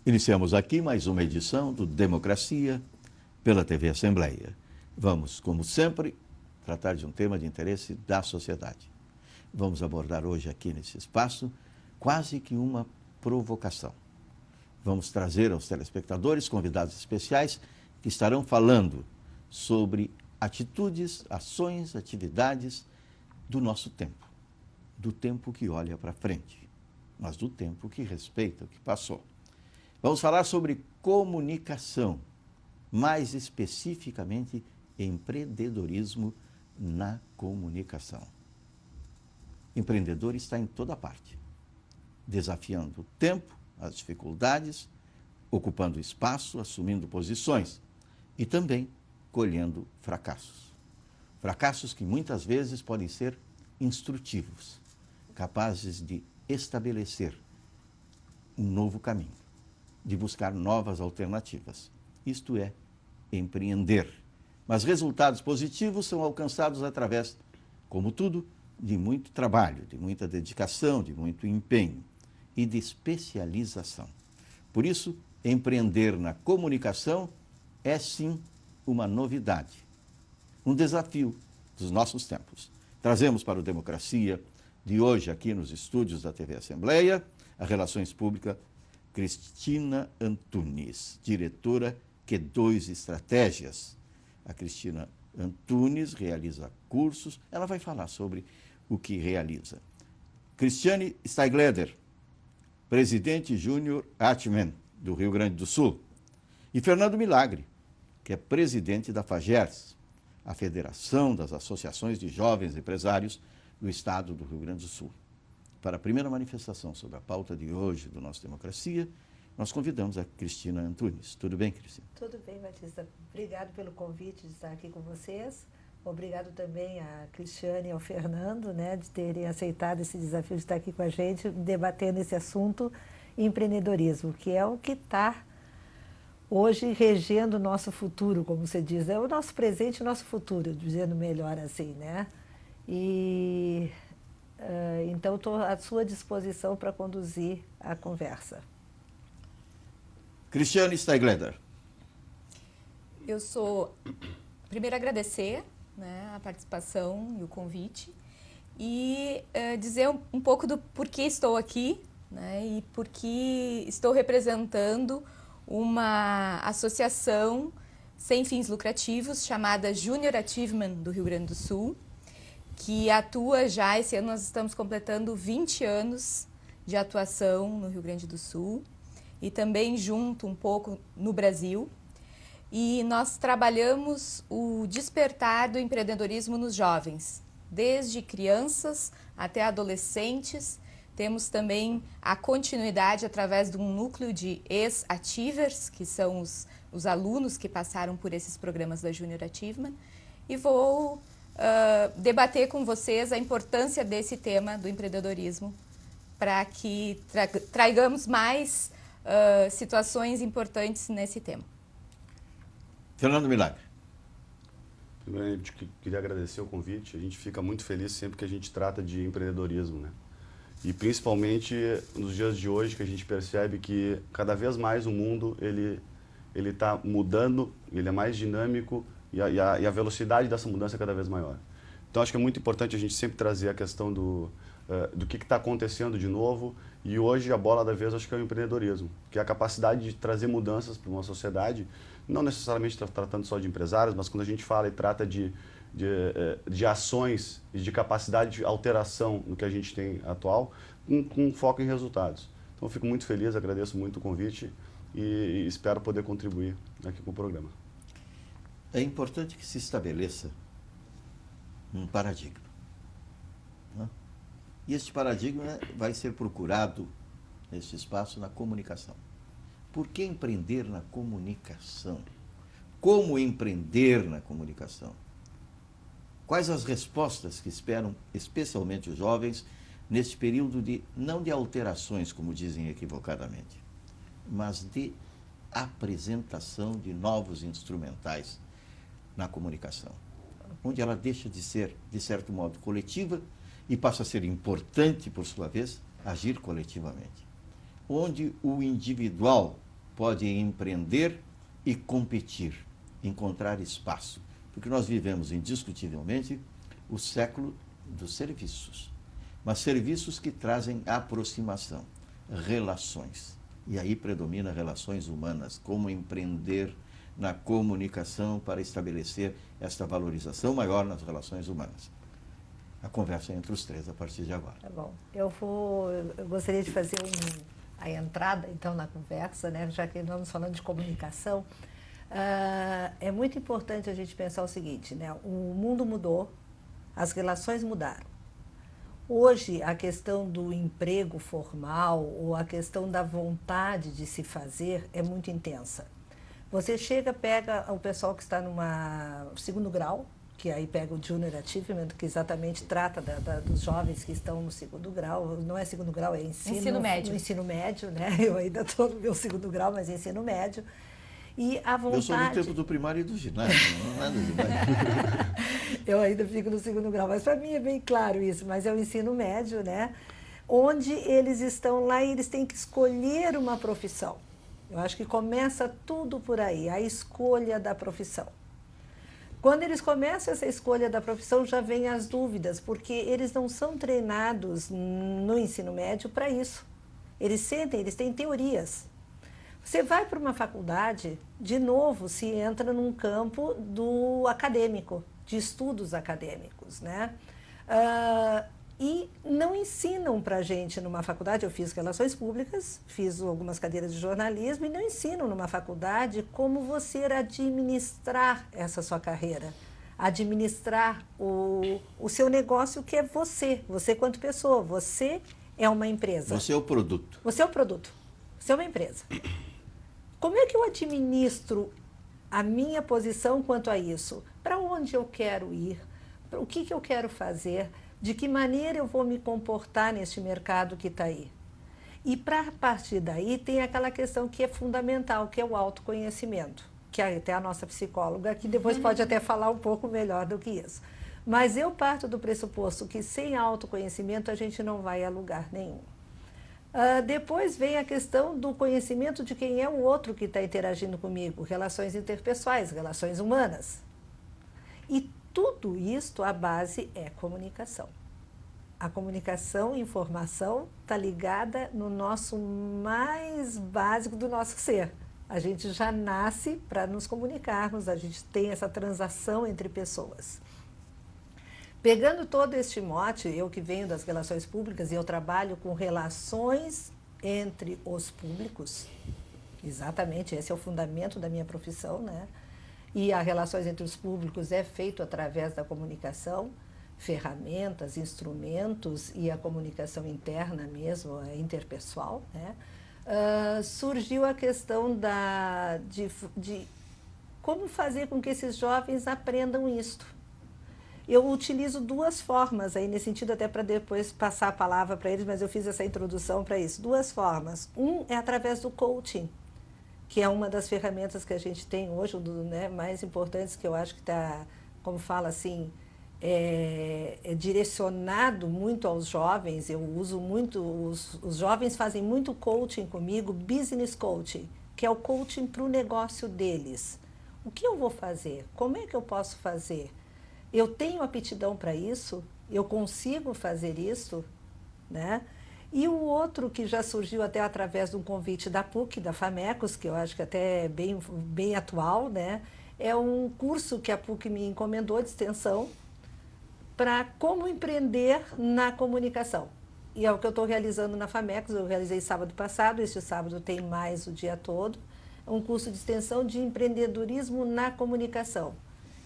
Iniciamos aqui mais uma edição do Democracia pela TV Assembleia. Vamos, como sempre, tratar de um tema de interesse da sociedade. Vamos abordar hoje aqui nesse espaço quase que uma provocação. Vamos trazer aos telespectadores convidados especiais que estarão falando sobre atitudes, ações, atividades do nosso tempo. Do tempo que olha para frente, mas do tempo que respeita o que passou. Vamos falar sobre comunicação, mais especificamente empreendedorismo na comunicação. Empreendedor está em toda parte, desafiando o tempo, as dificuldades, ocupando espaço, assumindo posições e também colhendo fracassos. Fracassos que muitas vezes podem ser instrutivos, capazes de estabelecer um novo caminho, de buscar novas alternativas. Isto é, empreender. Mas resultados positivos são alcançados através, como tudo, de muito trabalho, de muita dedicação, de muito empenho e de especialização. Por isso, empreender na comunicação é sim uma novidade, um desafio dos nossos tempos. Trazemos para o Democracia de hoje, aqui nos estúdios da TV Assembleia, a Relações Públicas, Cristina Antunes, diretora Q2 Estratégias. A Cristina Antunes realiza cursos, ela vai falar sobre o que realiza. Cristiane Steigleder, presidente Júnior Atman, do Rio Grande do Sul. E Fernando Milagre, que é presidente da FAGERS, a Federação das Associações de Jovens Empresários do Estado do Rio Grande do Sul. Para a primeira manifestação sobre a pauta de hoje do nosso Democracia, nós convidamos a Cristina Antunes. Tudo bem, Cristina? Tudo bem, Batista. Obrigado pelo convite de estar aqui com vocês. Obrigado também a Cristiane e ao Fernando, de terem aceitado esse desafio de estar aqui com a gente, debatendo esse assunto, empreendedorismo, que é o que está hoje regendo o nosso futuro, como você diz. É o nosso presente e o nosso futuro, dizendo melhor assim, Então, estou à sua disposição para conduzir a conversa. Cristiane Steigleder. Eu sou... Primeiro, agradecer a participação e o convite e dizer um pouco do porquê estou aqui e porque estou representando uma associação sem fins lucrativos chamada Júnior Achievement do Rio Grande do Sul, que atua já, esse ano nós estamos completando 20 anos de atuação no Rio Grande do Sul e também junto um pouco no Brasil. E nós trabalhamos o despertar do empreendedorismo nos jovens, desde crianças até adolescentes. Temos também a continuidade através de um núcleo de ex-achievers, que são os alunos que passaram por esses programas da Júnior Achievement. E vou debater com vocês a importância desse tema do empreendedorismo para que traigamos mais situações importantes nesse tema. Fernando Milagre. Primeiramente, queria agradecer o convite. A gente fica muito feliz sempre que a gente trata de empreendedorismo, E principalmente nos dias de hoje, que a gente percebe que cada vez mais o mundo ele está mudando, ele é mais dinâmico e a velocidade dessa mudança é cada vez maior. Então, acho que é muito importante a gente sempre trazer a questão do que está acontecendo de novo. E hoje a bola da vez acho que é o empreendedorismo, que é a capacidade de trazer mudanças para uma sociedade, não necessariamente tratando só de empresários, mas quando a gente fala e trata de ações e de capacidade de alteração no que a gente tem atual, com foco em resultados. Então, eu fico muito feliz, agradeço muito o convite e espero poder contribuir aqui com o programa. É importante que se estabeleça um paradigma. E este paradigma vai ser procurado neste espaço na comunicação. Por que empreender na comunicação? Como empreender na comunicação? Quais as respostas que esperam, especialmente os jovens, neste período não de alterações, como dizem equivocadamente, mas de apresentação de novos instrumentais na comunicação, onde ela deixa de ser, de certo modo, coletiva e passa a ser importante, por sua vez, agir coletivamente. Onde o individual pode empreender e competir, encontrar espaço. Porque nós vivemos, indiscutivelmente, o século dos serviços. Mas serviços que trazem aproximação, relações. E aí predomina relações humanas, como empreender na comunicação para estabelecer esta valorização maior nas relações humanas. A conversa é entre os três a partir de agora. Tá bom. Eu gostaria de fazer a entrada, então, na conversa, né? Já que estamos falando de comunicação. É muito importante a gente pensar o seguinte, né? O mundo mudou, as relações mudaram. Hoje, a questão do emprego formal ou a questão da vontade de se fazer é muito intensa. Você chega, pega o pessoal que está numa segundo grau, que aí pega o Junior Achievement, que exatamente trata dos jovens que estão no segundo grau. Não é segundo grau, é ensino médio. No ensino médio, né? Eu ainda estou no meu segundo grau, mas é ensino médio. E a vontade... Eu sou no tempo do primário e do ginásio, não é nada demais. Eu ainda fico no segundo grau, mas para mim é bem claro isso, mas é o ensino médio, né? Onde eles estão lá e eles têm que escolher uma profissão. Eu acho que começa tudo por aí, a escolha da profissão. Quando eles começam essa escolha da profissão, já vem as dúvidas, porque eles não são treinados no ensino médio para isso. Eles têm teorias. Você vai para uma faculdade, de novo, se entra num campo do acadêmico, de estudos acadêmicos, né? E não ensinam para a gente numa faculdade. Eu fiz relações públicas, fiz algumas cadeiras de jornalismo, e não ensinam numa faculdade como você administrar essa sua carreira, administrar o seu negócio, que é você quanto pessoa. Você é uma empresa. Você é o produto. Você é o produto. Você é uma empresa. Como é que eu administro a minha posição quanto a isso? Para onde eu quero ir? O que eu quero fazer? De que maneira eu vou me comportar neste mercado que está aí? E para partir daí tem aquela questão que é fundamental, que é o autoconhecimento, que até a nossa psicóloga aqui depois pode até falar um pouco melhor do que isso. Mas eu parto do pressuposto que sem autoconhecimento a gente não vai a lugar nenhum. Depois vem a questão do conhecimento de quem é o outro que está interagindo comigo, relações interpessoais, relações humanas. E tudo isto, a base é comunicação. A comunicação e informação está ligada no nosso mais básico do nosso ser. A gente já nasce para nos comunicarmos, a gente tem essa transação entre pessoas. Pegando todo este mote, eu que venho das relações públicas e eu trabalho com relações entre os públicos, exatamente, esse é o fundamento da minha profissão, né? E as relações entre os públicos é feito através da comunicação, ferramentas, instrumentos e a comunicação interna mesmo, a interpessoal, né? Surgiu a questão de como fazer com que esses jovens aprendam isto. Eu utilizo duas formas aí nesse sentido, até para depois passar a palavra para eles, mas eu fiz essa introdução para isso. Duas formas. Um é através do coaching, que é uma das ferramentas que a gente tem hoje, né, mais importantes, que eu acho que está, como fala assim, é direcionado muito aos jovens. Eu uso muito, os jovens fazem muito coaching comigo, business coaching, que é o coaching para o negócio deles. O que eu vou fazer? Como é que eu posso fazer? Eu tenho aptidão para isso? Eu consigo fazer isso? Né? E o outro que já surgiu até através de um convite da PUC, da FAMECOS, que eu acho que até é bem atual, né? É um curso que a PUC me encomendou de extensão para como empreender na comunicação. E é o que eu estou realizando na FAMECOS, eu realizei sábado passado, este sábado tem mais o dia todo, um curso de extensão de empreendedorismo na comunicação.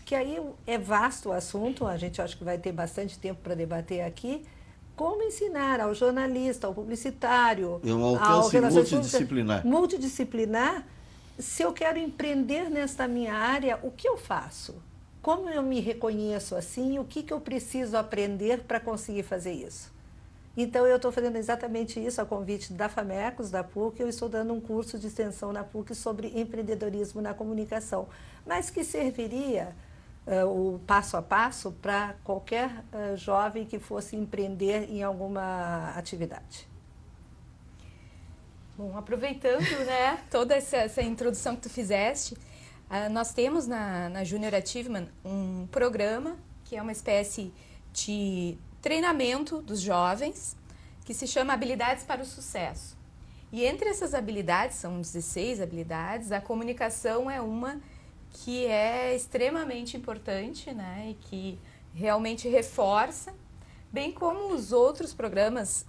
Que aí é vasto o assunto, a gente acha que vai ter bastante tempo para debater aqui. Como ensinar ao jornalista, ao publicitário, é um alcance multidisciplinar. Multidisciplinar, se eu quero empreender nesta minha área, o que eu faço? Como eu me reconheço assim? O que eu preciso aprender para conseguir fazer isso? Então, eu estou fazendo exatamente isso, a convite da FAMECOS, da PUC. Eu estou dando um curso de extensão na PUC sobre empreendedorismo na comunicação, mas que serviria o passo a passo para qualquer jovem que fosse empreender em alguma atividade. Bom, aproveitando, né, toda essa introdução que tu fizeste, nós temos na Junior Achievement um programa que é uma espécie de treinamento dos jovens que se chama Habilidades para o Sucesso. E entre essas habilidades, são 16 habilidades, a comunicação é uma que é extremamente importante, né, e que realmente reforça, bem como os outros programas,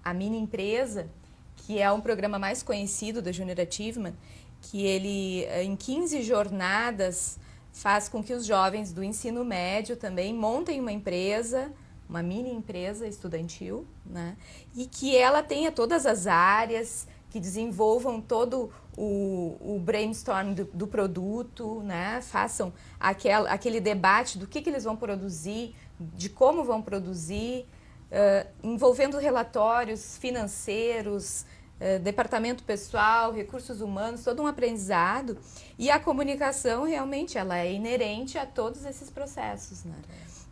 a Mini Empresa, que é um programa mais conhecido da Junior Achievement, que ele, em 15 jornadas, faz com que os jovens do ensino médio também montem uma empresa, uma mini empresa estudantil, né? E que ela tenha todas as áreas, que desenvolvam todo o brainstorm do produto, né? Façam aquele debate do que eles vão produzir, de como vão produzir, envolvendo relatórios financeiros, departamento pessoal, recursos humanos, todo um aprendizado. E a comunicação realmente ela é inerente a todos esses processos, né?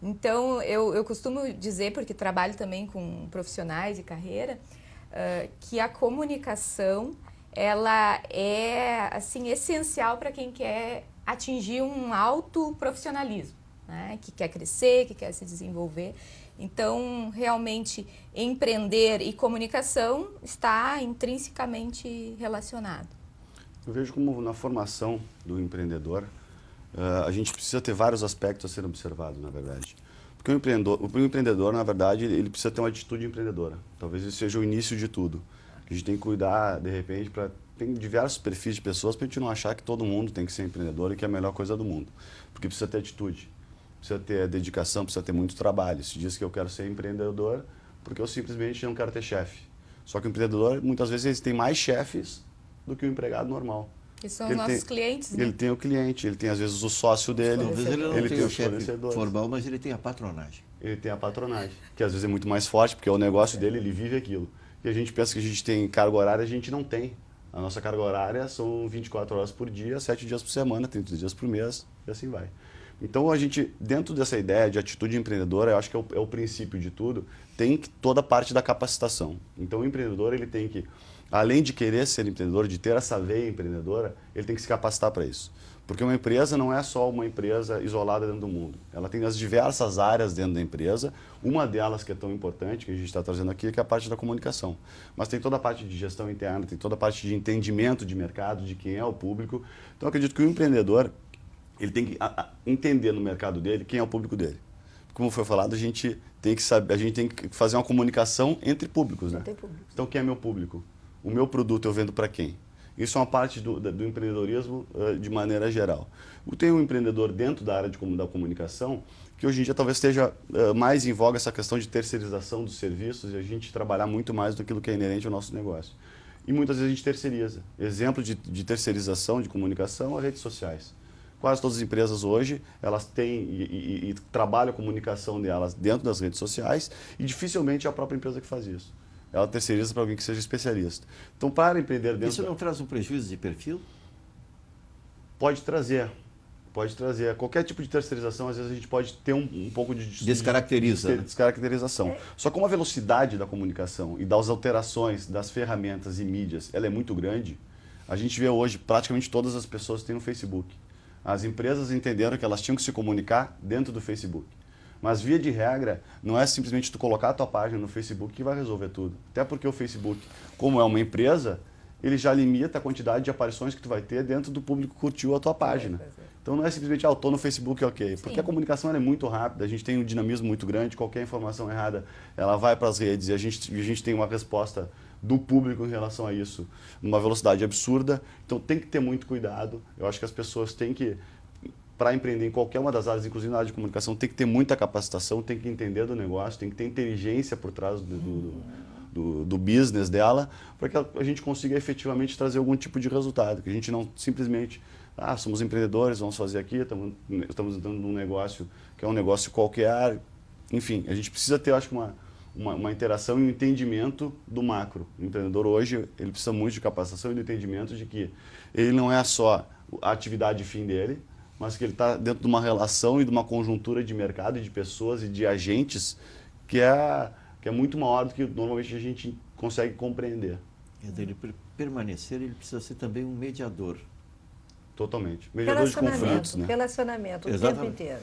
Então, eu costumo dizer, porque trabalho também com profissionais de carreira, que a comunicação ela é assim, essencial para quem quer atingir um alto profissionalismo, né? Que quer crescer, que quer se desenvolver. Então, realmente, empreender e comunicação está intrinsecamente relacionado. Eu vejo como na formação do empreendedor, a gente precisa ter vários aspectos a serem observados, na verdade. Porque o empreendedor, na verdade, ele precisa ter uma atitude empreendedora. Talvez isso seja o início de tudo. A gente tem que cuidar, de repente, tem diversos perfis de pessoas para a gente não achar que todo mundo tem que ser empreendedor e que é a melhor coisa do mundo. Porque precisa ter atitude. Precisa ter dedicação, precisa ter muito trabalho. Se diz que eu quero ser empreendedor porque eu simplesmente não quero ter chefe. Só que o empreendedor, muitas vezes, ele tem mais chefes do que o empregado normal. Que são nossos clientes, né? Ele tem o cliente, ele tem, às vezes, o sócio dele. Talvez ele não tenha o chefe fornecedores. formal, mas ele tem a patronagem. Ele tem a patronagem, que às vezes é muito mais forte, porque é o negócio dele, ele vive aquilo. E a gente pensa que a gente tem carga horária, a gente não tem. A nossa carga horária são 24 horas por dia, 7 dias por semana, 30 dias por mês, e assim vai. Então, a gente, dentro dessa ideia de atitude empreendedora, eu acho que é o princípio de tudo, tem toda a parte da capacitação. Então, o empreendedor, ele tem que, além de querer ser empreendedor, de ter essa veia empreendedora, ele tem que se capacitar para isso. Porque uma empresa não é só uma empresa isolada dentro do mundo. Ela tem as diversas áreas dentro da empresa. Uma delas que é tão importante, que a gente está trazendo aqui, que é a parte da comunicação. Mas tem toda a parte de gestão interna, tem toda a parte de entendimento de mercado, de quem é o público. Então, eu acredito que o empreendedor, ele tem que entender no mercado dele quem é o público dele. Como foi falado, a gente tem que saber, a gente tem que fazer uma comunicação entre públicos, né? Então, quem é meu público? O meu produto eu vendo para quem? Isso é uma parte do empreendedorismo de maneira geral. Tem um empreendedor dentro da área da comunicação que hoje em dia talvez esteja mais em voga essa questão de terceirização dos serviços e a gente trabalhar muito mais naquilo que é inerente ao nosso negócio. E muitas vezes a gente terceiriza. Exemplo de terceirização de comunicação, as redes sociais. Quase todas as empresas hoje, elas têm e trabalham a comunicação delas dentro das redes sociais e dificilmente é a própria empresa que faz isso. Ela terceiriza para alguém que seja especialista. Então, para empreender dentro... Isso não traz um prejuízo de perfil? Pode trazer. Pode trazer. Qualquer tipo de terceirização, às vezes a gente pode ter um pouco de... Descaracteriza. Descaracterização. Só como a velocidade da comunicação e das alterações das ferramentas e mídias, ela é muito grande, a gente vê hoje praticamente todas as pessoas têm um Facebook. As empresas entenderam que elas tinham que se comunicar dentro do Facebook. Mas, via de regra, não é simplesmente tu colocar a tua página no Facebook que vai resolver tudo. Até porque o Facebook, como é uma empresa, ele já limita a quantidade de aparições que tu vai ter dentro do público que curtiu a tua página. Então, não é simplesmente, eu estou no Facebook, ok. Porque Sim. a comunicação é muito rápida, a gente tem um dinamismo muito grande, qualquer informação errada, ela vai para as redes e a gente tem uma resposta do público em relação a isso, numa velocidade absurda. Então, tem que ter muito cuidado. Eu acho que as pessoas têm que... Para empreender em qualquer uma das áreas, inclusive na área de comunicação, tem que ter muita capacitação, tem que entender do negócio, tem que ter inteligência por trás do business dela, para que a gente consiga efetivamente trazer algum tipo de resultado. Que a gente não simplesmente, somos empreendedores, vamos fazer aqui, estamos entrando num negócio que é um negócio qualquer. Enfim, a gente precisa ter, acho que, uma interação e um entendimento do macro. O empreendedor hoje, ele precisa muito de capacitação e do entendimento de que ele não é só a atividade fim dele, mas que ele está dentro de uma relação e de uma conjuntura de mercado, e de pessoas e de agentes que é muito maior do que normalmente a gente consegue compreender. Quer dizer, ele permanecer, ele precisa ser também um mediador. Totalmente. Mediador de conflitos, né? Relacionamento, o tempo inteiro.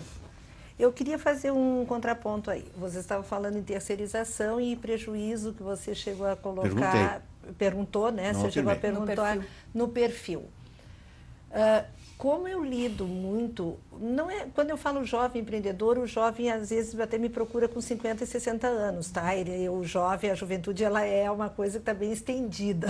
Eu queria fazer um contraponto aí. Você estava falando em terceirização e prejuízo que você chegou a colocar. Perguntou, né? Você chegou a perguntar no perfil. Como eu lido muito, não é, quando eu falo jovem empreendedor, o jovem às vezes até me procura com 50 e 60 anos, tá? O jovem, a juventude, ela é uma coisa que está bem estendida.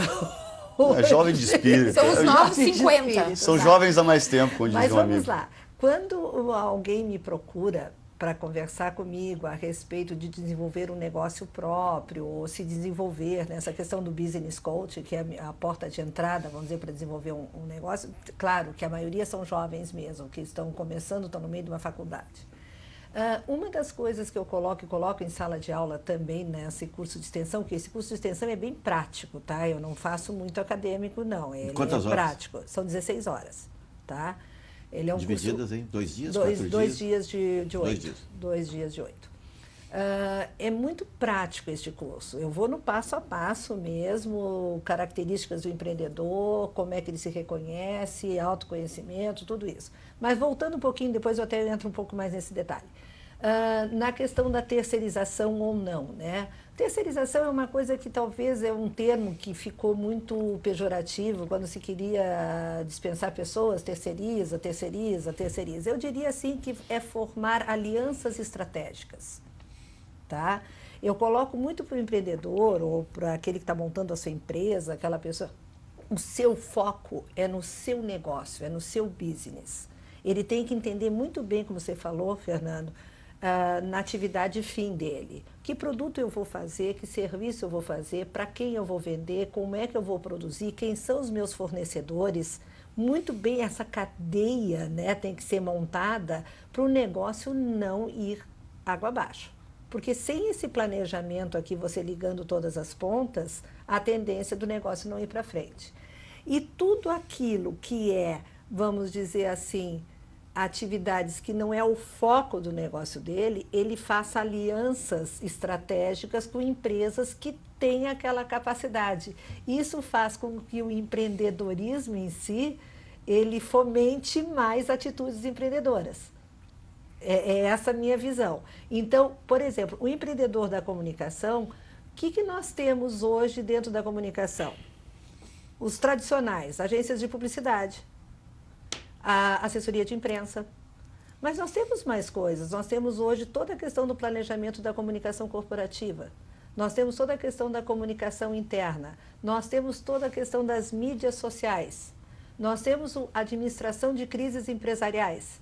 É jovem de espírito. São os novos 50. Espírito, são jovens há mais tempo, como diz Mas um vamos amigo. lá. Quando alguém me procura para conversar comigo a respeito de desenvolver um negócio próprio ou se desenvolver nessa questão do business coach, que é a porta de entrada, vamos dizer, para desenvolver um negócio, claro que a maioria são jovens mesmo, que estão começando, estão no meio de uma faculdade. Uma das coisas que eu coloco em sala de aula também nesse curso de extensão, que esse curso de extensão é bem prático, tá? Eu não faço muito acadêmico, não. Ele Quantas é horas? Prático. São 16 horas, tá? Ele é um Divididas curso, em 2 dias, 2 dias de 8. 2 dias. 2 dias de 8. É muito prático este curso. Eu vou no passo a passo mesmo, características do empreendedor, como é que ele se reconhece, autoconhecimento, tudo isso. Mas voltando um pouquinho, depois eu até entro um pouco mais nesse detalhe. Na questão da terceirização ou não, né? Terceirização é uma coisa que talvez é um termo que ficou muito pejorativo quando se queria dispensar pessoas, terceiriza. Eu diria assim que é formar alianças estratégicas, tá? Eu coloco muito para o empreendedor ou para aquele que está montando a sua empresa, aquela pessoa, o seu foco é no seu negócio, é no seu business. Ele tem que entender muito bem, como você falou, Fernando, na atividade fim dele. Que produto eu vou fazer, que serviço eu vou fazer, para quem eu vou vender, como é que eu vou produzir, quem são os meus fornecedores. Muito bem, essa cadeia, né, tem que ser montada para o negócio não ir água abaixo. Porque sem esse planejamento aqui, você ligando todas as pontas, a tendência do negócio não ir para frente. E tudo aquilo que é, vamos dizer assim, atividades que não é o foco do negócio dele, ele faça alianças estratégicas com empresas que têm aquela capacidade. Isso faz com que o empreendedorismo em si, ele fomente mais atitudes empreendedoras. É essa a minha visão. Então, por exemplo, o empreendedor da comunicação, o que nós temos hoje dentro da comunicação? Os tradicionais, agências de publicidade, a assessoria de imprensa. Mas nós temos mais coisas. Nós temos hoje toda a questão do planejamento da comunicação corporativa. Nós temos toda a questão da comunicação interna. Nós temos toda a questão das mídias sociais. Nós temos a administração de crises empresariais.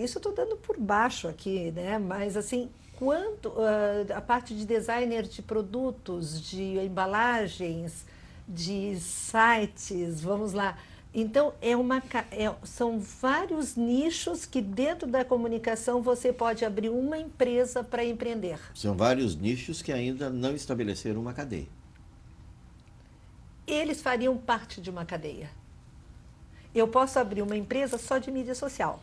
Isso eu estou dando por baixo aqui, né? Mas assim, quanto a parte de designer de produtos, de embalagens, de sites, vamos lá. Então, são vários nichos que dentro da comunicação você pode abrir uma empresa para empreender. São vários nichos que ainda não estabeleceram uma cadeia. Eles fariam parte de uma cadeia. Eu posso abrir uma empresa só de mídia social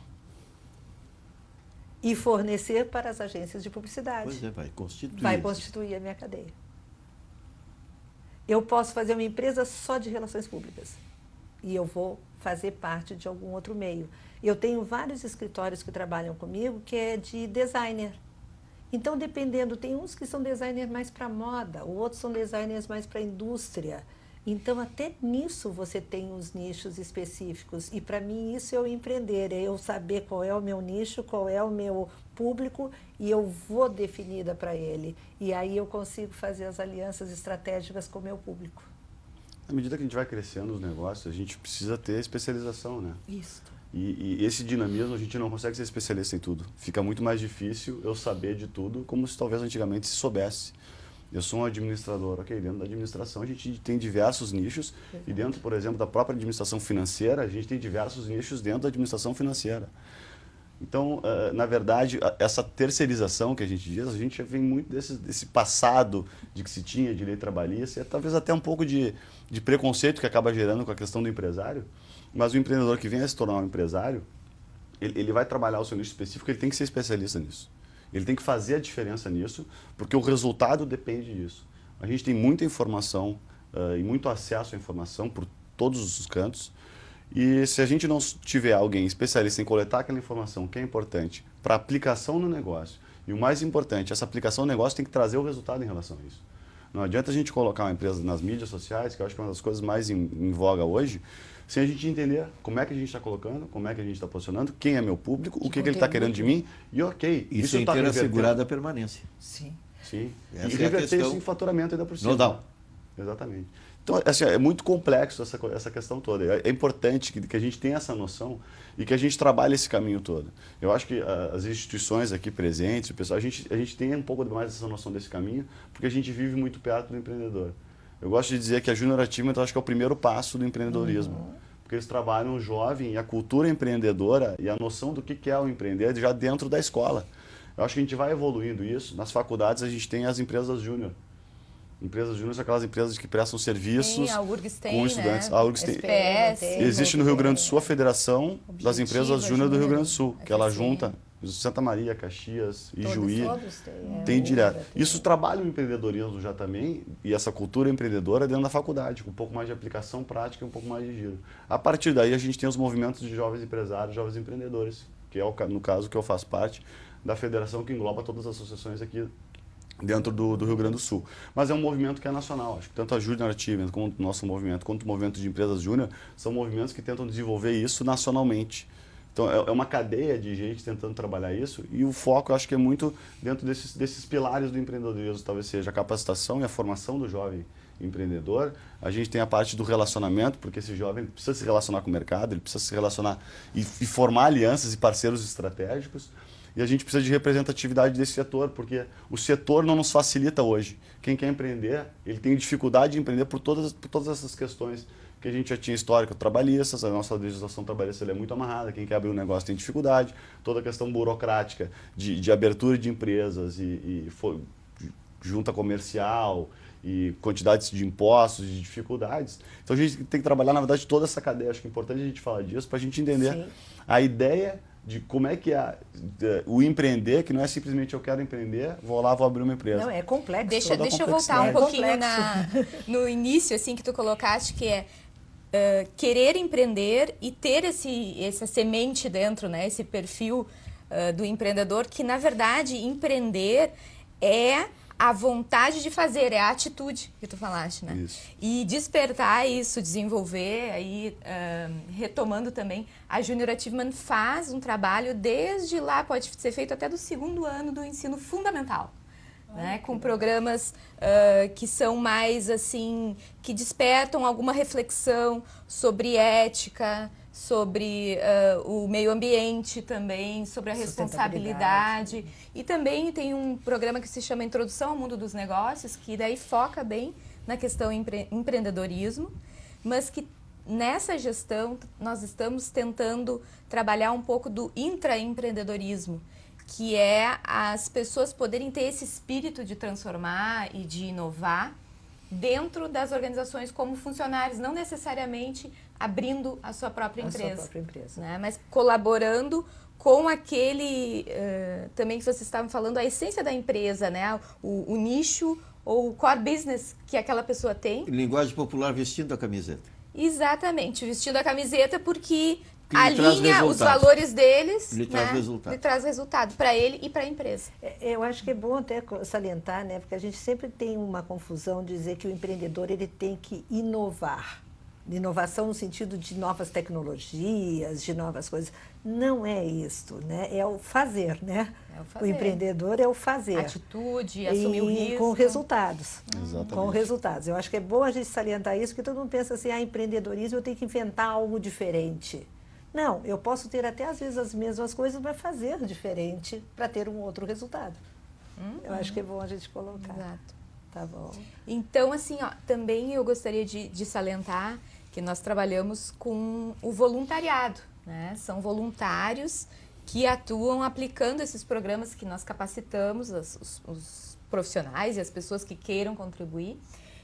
e fornecer para as agências de publicidade. Pois é, vai constituir. Vai constituir a minha cadeia. Eu posso fazer uma empresa só de relações públicas. E eu vou fazer parte de algum outro meio. Eu tenho vários escritórios que trabalham comigo que é de designer. Então, dependendo, tem uns que são designers mais para moda, outros são designers mais para indústria. Então, até nisso você tem os nichos específicos. E para mim isso é o empreender, é eu saber qual é o meu nicho, qual é o meu público e eu vou definida para ele. E aí eu consigo fazer as alianças estratégicas com o meu público. À medida que a gente vai crescendo os negócios, a gente precisa ter especialização, né? Isso. E esse dinamismo, a gente não consegue ser especialista em tudo. Fica muito mais difícil eu saber de tudo, como se talvez antigamente se soubesse. Eu sou um administrador, ok? Dentro da administração a gente tem diversos nichos. Exato. E dentro, por exemplo, da própria administração financeira, a gente tem diversos nichos dentro da administração financeira. Então, na verdade, essa terceirização que a gente diz, a gente já vem muito desse passado de que se tinha de lei trabalhista, e talvez até um pouco de preconceito que acaba gerando com a questão do empresário. Mas o empreendedor que vem a se tornar um empresário, ele vai trabalhar o seu nicho específico, ele tem que ser especialista nisso. Ele tem que fazer a diferença nisso, porque o resultado depende disso. A gente tem muita informação e muito acesso à informação por todos os cantos. E se a gente não tiver alguém especialista em coletar aquela informação que é importante para aplicação no negócio, e o mais importante, essa aplicação no negócio tem que trazer o resultado em relação a isso. Não adianta a gente colocar uma empresa nas mídias sociais, que eu acho que é uma das coisas mais em voga hoje, sem a gente entender como é que a gente está colocando, como é que a gente está posicionando, quem é meu público, o que ele está querendo de mim, e ok. Isso é ter assegurado a permanência. Sim. Sim. Essa E é a reverter questão. isso em faturamento ainda por cima. Não dá. Exatamente. Então, assim, é muito complexo essa questão toda. É importante que a gente tenha essa noção e que a gente trabalhe esse caminho todo. Eu acho que as instituições aqui presentes, o pessoal, a gente tem um pouco mais essa noção desse caminho, porque a gente vive muito perto do empreendedor. Eu gosto de dizer que a Junior Achievement, eu acho que é o primeiro passo do empreendedorismo. Porque eles trabalham o jovem e a cultura empreendedora e a noção do que é o empreender já dentro da escola. Eu acho que a gente vai evoluindo isso. Nas faculdades, a gente tem as empresas júnior. Empresas júnior são aquelas empresas que prestam serviços Tem, a URGS tem, com estudantes. né? A URGS tem. SPS. Existe no Rio Grande do Sul a Federação das Empresas Júnior do Rio Grande do Sul, que ela FSC. junta Santa Maria, Caxias, Ijuí. Todos Tem direto. tem. Isso trabalha o empreendedorismo já também, e essa cultura empreendedora dentro da faculdade, com um pouco mais de aplicação prática e um pouco mais de giro. A partir daí, a gente tem os movimentos de jovens empresários, jovens empreendedores, que é, no caso, que eu faço parte da federação que engloba todas as associações aqui dentro do Rio Grande do Sul. Mas é um movimento que é nacional. Acho que tanto a Junior Achievement, como o nosso movimento, quanto o movimento de empresas júnior, são movimentos que tentam desenvolver isso nacionalmente. Então, é uma cadeia de gente tentando trabalhar isso, e o foco, eu acho que é muito dentro desses pilares do empreendedorismo, talvez seja a capacitação e a formação do jovem empreendedor. A gente tem a parte do relacionamento, porque esse jovem precisa se relacionar com o mercado, ele precisa se relacionar e formar alianças e parceiros estratégicos. E a gente precisa de representatividade desse setor, porque o setor não nos facilita hoje. Quem quer empreender, ele tem dificuldade de empreender por todas essas questões que a gente já tinha histórico trabalhistas, a nossa legislação trabalhista é muito amarrada, quem quer abrir um negócio tem dificuldade, toda a questão burocrática de abertura de empresas junta comercial e quantidades de impostos, de dificuldades. Então a gente tem que trabalhar, na verdade, toda essa cadeia. Acho que é importante a gente falar disso para a gente entender Sim. a ideia de como é que é o empreender, que não é simplesmente eu quero empreender, vou lá, vou abrir uma empresa. Não, é complexo. Deixa Toda a eu voltar um complexidade. pouquinho no início, assim, que tu colocaste, que é querer empreender e ter essa semente dentro, né? Esse perfil do empreendedor, que, na verdade, empreender é a vontade de fazer, é a atitude que tu falaste, né? Isso. E despertar isso, desenvolver, aí, retomando também, a Junior Achievement faz um trabalho desde lá, pode ser feito até do 2º ano do ensino fundamental. Né, com programas que são mais assim, que despertam alguma reflexão sobre ética, sobre o meio ambiente também, sobre a responsabilidade. E também tem um programa que se chama Introdução ao Mundo dos Negócios, que daí foca bem na questão empreendedorismo, mas que nessa gestão nós estamos tentando trabalhar um pouco do intraempreendedorismo, que é as pessoas poderem ter esse espírito de transformar e de inovar dentro das organizações como funcionários, não necessariamente abrindo a sua própria empresa. Né? Mas colaborando com aquele, também que vocês estavam falando, a essência da empresa, né? O nicho ou o core business que aquela pessoa tem. Linguagem popular, vestindo a camiseta. Exatamente, vestindo a camiseta porque Que lhe traz alinha os resultado. valores deles, Lhe traz resultado. lhe traz resultado para ele e para a empresa. Eu acho que é bom até salientar, né? Porque a gente sempre tem uma confusão de dizer que o empreendedor ele tem que inovar. Inovação no sentido de novas tecnologias, de novas coisas. Não é isto, né? É o fazer, né? É o fazer. O empreendedor é o fazer. Atitude, assumir o risco. Com resultados. Exatamente. Com resultados. Eu acho que é bom a gente salientar isso, porque todo mundo pensa assim, empreendedorismo, eu tenho que inventar algo diferente. Não, eu posso ter até às vezes as mesmas coisas, mas fazer diferente para ter um outro resultado. Eu acho que é bom a gente colocar. Exato. Tá bom. Então, assim, também eu gostaria de salientar que nós trabalhamos com o voluntariado, né? São voluntários que atuam aplicando esses programas que nós capacitamos, os profissionais e as pessoas que queiram contribuir.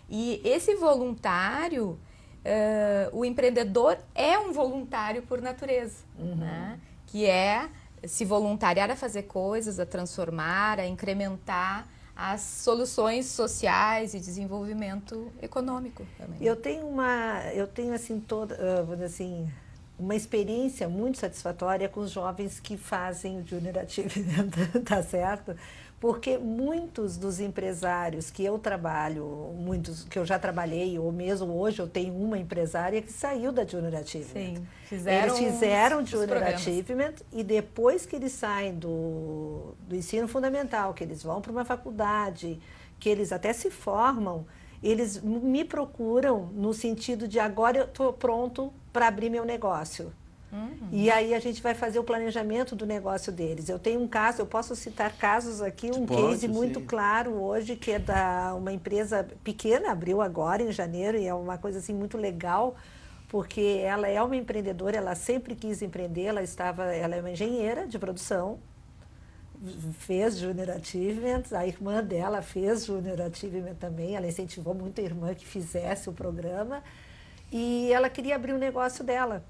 E esse voluntário, o empreendedor é um voluntário por natureza, né? Que é se voluntariar a fazer coisas, a transformar, a incrementar as soluções sociais e desenvolvimento econômico também. Eu tenho assim vamos dizer assim, uma experiência muito satisfatória com os jovens que fazem o Junior Achievement, tá certo? Porque muitos dos empresários que eu trabalho, muitos que eu já trabalhei, ou mesmo hoje eu tenho uma empresária que saiu da Junior Achievement. Sim, Eles fizeram os Junior programas. Achievement e depois que eles saem do ensino fundamental, que eles vão para uma faculdade, que eles até se formam, eles me procuram no sentido de agora eu estou pronto para abrir meu negócio. E aí a gente vai fazer o planejamento do negócio deles. Eu tenho um caso, eu posso citar casos aqui, um case muito claro hoje, que é da uma empresa pequena, abriu agora em janeiro, e é uma coisa assim muito legal, porque ela é uma empreendedora, ela sempre quis empreender, ela é uma engenheira de produção, fez Junior Achievement, a irmã dela fez Junior Achievement também, ela incentivou muito a irmã que fizesse o programa, e ela queria abrir o negócio dela.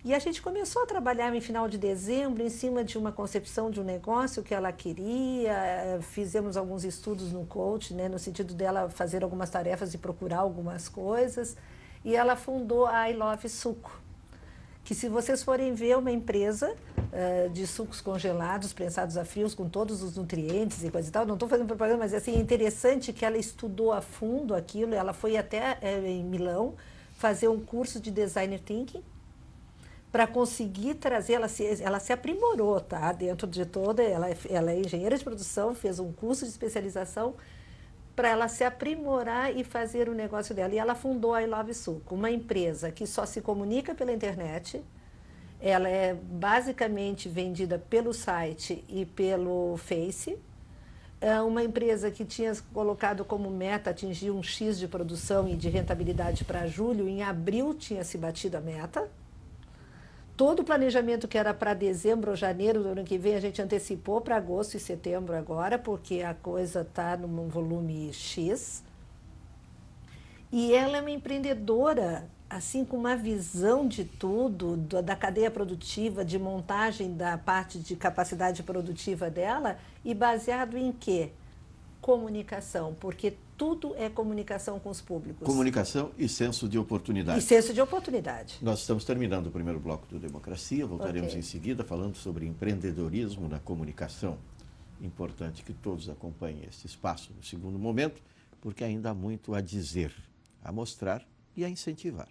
E a gente começou a trabalhar em final de dezembro em cima de uma concepção de um negócio que ela queria, fizemos alguns estudos no coach, né, no sentido dela fazer algumas tarefas e procurar algumas coisas, e ela fundou a I Love Suco, que se vocês forem ver, é uma empresa de sucos congelados, prensados a frios, com todos os nutrientes e coisa e tal. Não estou fazendo propaganda, mas assim, é interessante que ela estudou a fundo aquilo, ela foi até em Milão fazer um curso de Designer Thinking, para conseguir trazer, ela se aprimorou, tá? Dentro de toda, ela é engenheira de produção, fez um curso de especialização para ela se aprimorar e fazer o negócio dela. E ela fundou a I Love Suco, uma empresa que só se comunica pela internet, ela é basicamente vendida pelo site e pelo Face, é uma empresa que tinha colocado como meta atingir um X de produção e de rentabilidade para julho, em abril tinha se batido a meta. Todo o planejamento que era para dezembro ou janeiro do ano que vem, a gente antecipou para agosto e setembro agora, porque a coisa está num volume X. E ela é uma empreendedora, assim, com uma visão de tudo, da cadeia produtiva, de montagem da parte de capacidade produtiva dela, e baseado em quê? Comunicação, porque tudo é comunicação com os públicos. Comunicação e senso de oportunidade. E senso de oportunidade. Nós estamos terminando o primeiro bloco do Democracia, voltaremos em seguida falando sobre empreendedorismo na comunicação. Importante que todos acompanhem este espaço no segundo momento, porque ainda há muito a dizer, a mostrar e a incentivar.